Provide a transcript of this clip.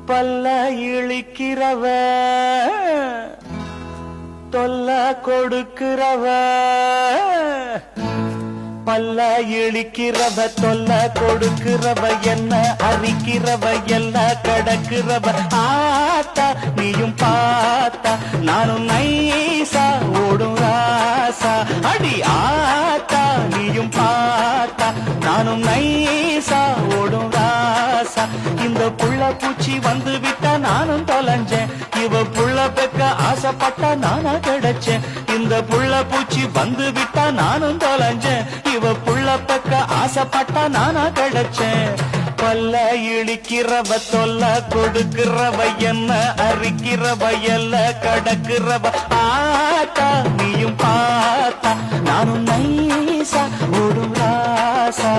பல்ல இழிக்கிறவ தொல்ல கொடுக்கிறவ பல்ல இழிக்கிறவ தொல்ல கொடுக்கிறவ என்ன அரிக்கிறவ எல்லாம் கடக்கிறவ ஆத்தா நீயும் பார்த்தா நானும் நைசா ஓடும் ராசா அடி ஆத்தா நீயும் பார்த்தா நானும் நைசா ஓடும் ராசா இந்த புள்ள பூச்சி வந்து விட்டா நானும் தொலைஞ்சேன் இவ புள்ள பெக்க ஆசைப்பட்டா நானா கிடைச்சேன் இந்த புள்ள பூச்சி வந்து விட்டா நானும் தொலைஞ்சேன் இவ புள்ள பெக்க ஆசைப்பட்டா நானா கிடைச்சேன் பல்ல இழிக்கிறவ தொல்ல கொடுக்கிறவ என்ன அரிக்கிறவ எல்ல கடக்கிறவ ஆத்தா நீயும் பார்த்தா நானும் நைசா ஓடும் ராசா